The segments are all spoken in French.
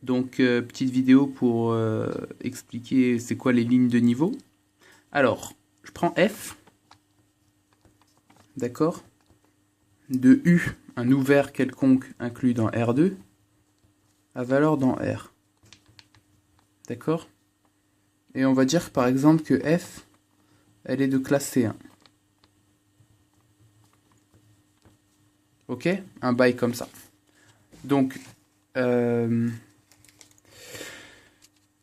Donc, petite vidéo pour expliquer c'est quoi les lignes de niveau. Alors, je prends F, d'accord, de U, un ouvert quelconque inclus dans R2, à valeur dans R. D'accord? Et on va dire par exemple que F, elle est de classe C1. Ok? Un bail comme ça. Donc,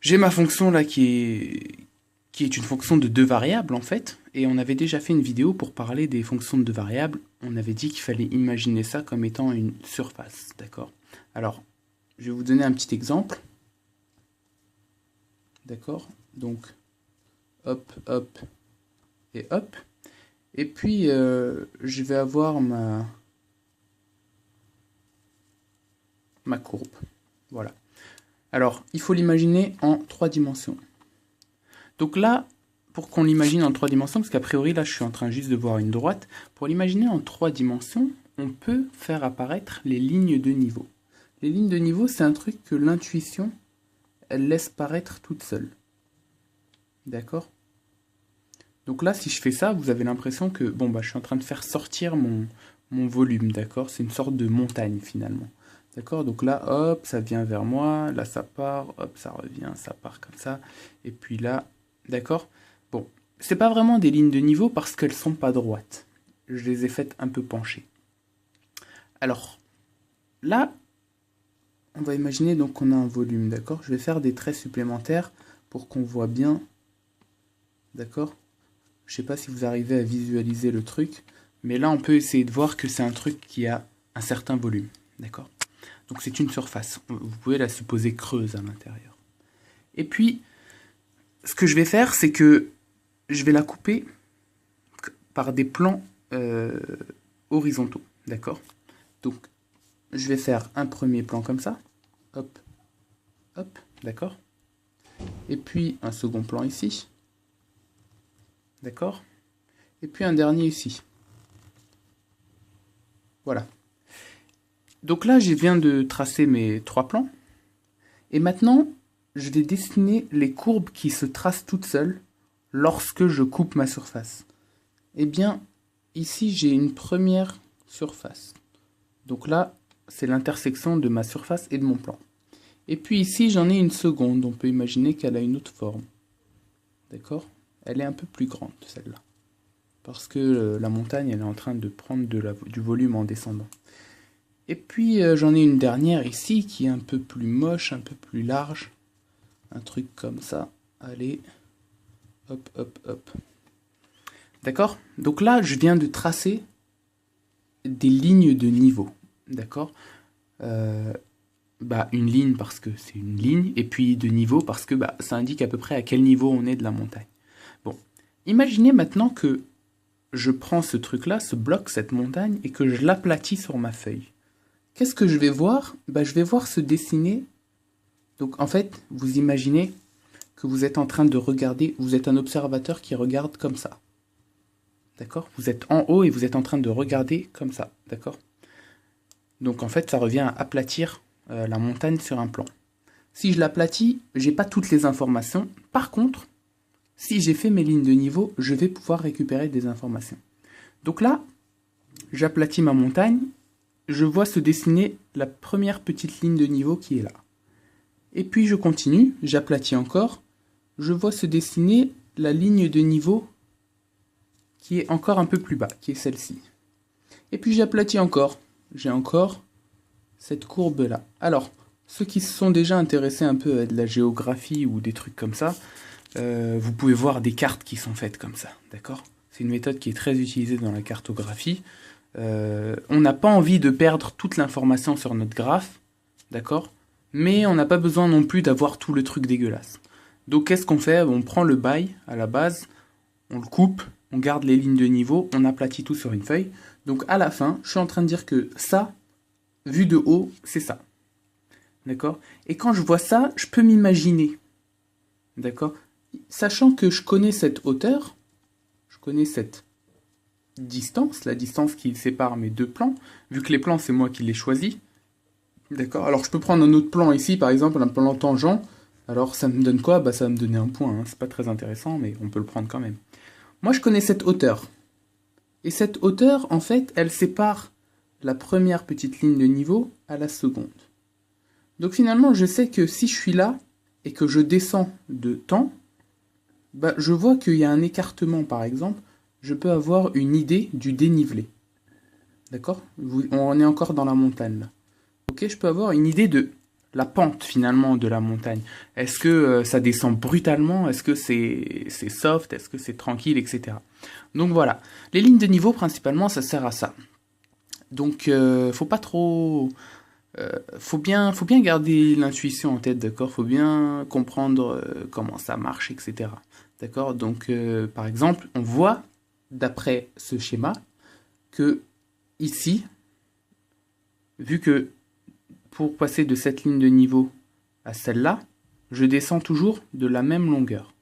j'ai ma fonction là qui est une fonction de deux variables en fait. Et on avait déjà fait une vidéo pour parler des fonctions de deux variables. On avait dit qu'il fallait imaginer ça comme étant une surface. D'accord? Alors, je vais vous donner un petit exemple. D'accord? Donc, hop, hop et hop. Et puis, je vais avoir ma courbe. Voilà. Alors, il faut l'imaginer en 3 dimensions. Donc là, pour qu'on l'imagine en 3 dimensions, parce qu'a priori, là, je suis en train juste de voir une droite, pour l'imaginer en 3 dimensions, on peut faire apparaître les lignes de niveau. Les lignes de niveau, c'est un truc que l'intuition, elle laisse paraître toute seule. D'accord? Donc là, si je fais ça, vous avez l'impression que, bon, bah, je suis en train de faire sortir mon volume, d'accord? C'est une sorte de montagne, finalement. D'accord? Donc là, hop, ça vient vers moi, là, ça part, hop, ça revient, ça part comme ça. Et puis là, d'accord? Bon, c'est pas vraiment des lignes de niveau parce qu'elles sont pas droites. Je les ai faites un peu pencher. Alors, là, on va imaginer donc qu'on a un volume, d'accord? Je vais faire des traits supplémentaires pour qu'on voit bien, d'accord? Je sais pas si vous arrivez à visualiser le truc, mais là on peut essayer de voir que c'est un truc qui a un certain volume, d'accord? Donc c'est une surface, vous pouvez la supposer creuse à l'intérieur. Et puis, ce que je vais faire, c'est que je vais la couper par des plans horizontaux, d'accord? Donc, je vais faire un premier plan comme ça, hop, hop, d'accord? Et puis un second plan ici, d'accord? Et puis un dernier ici. Voilà. Donc là, je viens de tracer mes 3 plans. Et maintenant, je vais dessiner les courbes qui se tracent toutes seules lorsque je coupe ma surface. Eh bien, ici, j'ai une première surface. Donc là, c'est l'intersection de ma surface et de mon plan. Et puis ici, j'en ai une seconde. On peut imaginer qu'elle a une autre forme. D'accord? Elle est un peu plus grande, celle-là. Parce que la montagne, elle est en train de prendre du volume en descendant. Et puis j'en ai une dernière ici qui est un peu plus moche, un peu plus large. Un truc comme ça. Allez. Hop, hop, hop. D'accord? Donc là, je viens de tracer des lignes de niveau. D'accord? Une ligne parce que c'est une ligne. Et puis de niveau parce que ça indique à peu près à quel niveau on est de la montagne. Bon. Imaginez maintenant que je prends ce truc-là, ce bloc, cette montagne, et que je l'aplatis sur ma feuille. Qu'est-ce que je vais voir? Je vais voir se dessiner. Donc en fait, vous imaginez que vous êtes en train de regarder, vous êtes un observateur qui regarde comme ça. D'accord? Vous êtes en haut et vous êtes en train de regarder comme ça. D'accord? Donc en fait, ça revient à aplatir la montagne sur un plan. Si je l'aplatis, j'ai pas toutes les informations. Par contre, si j'ai fait mes lignes de niveau, je vais pouvoir récupérer des informations. Donc là, j'aplatis ma montagne. Je vois se dessiner la première petite ligne de niveau qui est là. Et puis je continue, j'aplatis encore. Je vois se dessiner la ligne de niveau qui est encore un peu plus bas, qui est celle-ci. Et puis j'aplatis encore. J'ai encore cette courbe-là. Alors, ceux qui se sont déjà intéressés un peu à de la géographie ou des trucs comme ça, vous pouvez voir des cartes qui sont faites comme ça, d'accord? C'est une méthode qui est très utilisée dans la cartographie. On n'a pas envie de perdre toute l'information sur notre graphe, d'accord? Mais on n'a pas besoin non plus d'avoir tout le truc dégueulasse. Donc qu'est-ce qu'on fait? On prend le bail à la base, on le coupe, on garde les lignes de niveau, on aplatit tout sur une feuille. Donc à la fin, je suis en train de dire que ça, vu de haut, c'est ça. D'accord? Et quand je vois ça, je peux m'imaginer. D'accord? Sachant que je connais cette hauteur, je connais cette distance, la distance qui sépare mes deux plans, vu que les plans c'est moi qui les choisis, D'accord. Alors je peux prendre un autre plan ici, par exemple, un plan tangent. Alors ça me donne quoi? Bah ça va me donner un point, hein. C'est pas très intéressant, mais on peut le prendre quand même. Moi je connais cette hauteur. Et cette hauteur, en fait, elle sépare la première petite ligne de niveau à la seconde. Donc finalement, je sais que si je suis là et que je descends de temps, bah, je vois qu'il y a un écartement, par exemple. Je peux avoir une idée du dénivelé. D'accord? On est encore dans la montagne, là. Ok, je peux avoir une idée de la pente, finalement, de la montagne. Est-ce que ça descend brutalement? Est-ce que c'est soft? Est-ce que c'est tranquille, etc. Donc voilà. Les lignes de niveau, principalement, ça sert à ça. Donc, faut pas trop... faut bien garder l'intuition en tête, d'accord? Faut bien comprendre comment ça marche, etc. D'accord? Donc, par exemple, on voit, d'après ce schéma, que ici, vu que pour passer de cette ligne de niveau à celle-là, je descends toujours de la même longueur.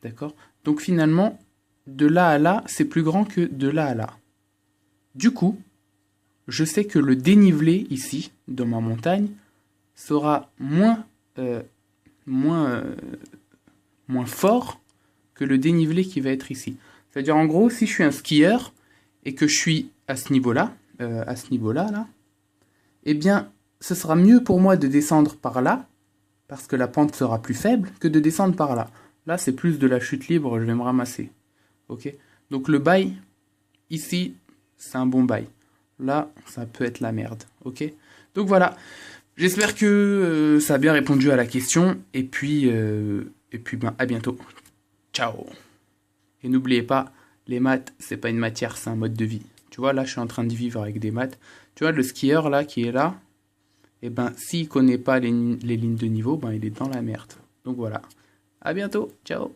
D'accord? Donc finalement, de là à là, c'est plus grand que de là à là. Du coup, je sais que le dénivelé ici, dans ma montagne, sera moins, moins fort que le dénivelé qui va être ici. C'est-à-dire, en gros, si je suis un skieur et que je suis à ce niveau-là, là, eh bien, ce sera mieux pour moi de descendre par là, parce que la pente sera plus faible, que de descendre par là. Là, c'est plus de la chute libre, je vais me ramasser. Ok? Donc le bail, ici, c'est un bon bail. Là, ça peut être la merde. Ok? Donc voilà. J'espère que ça a bien répondu à la question. Et puis ben, à bientôt. Ciao. Et n'oubliez pas, les maths, c'est pas une matière, c'est un mode de vie. Tu vois, là, je suis en train de vivre avec des maths. Tu vois, le skieur, là, qui est là, et ben, s'il connaît pas les lignes de niveau, ben, il est dans la merde. Donc voilà. À bientôt. Ciao.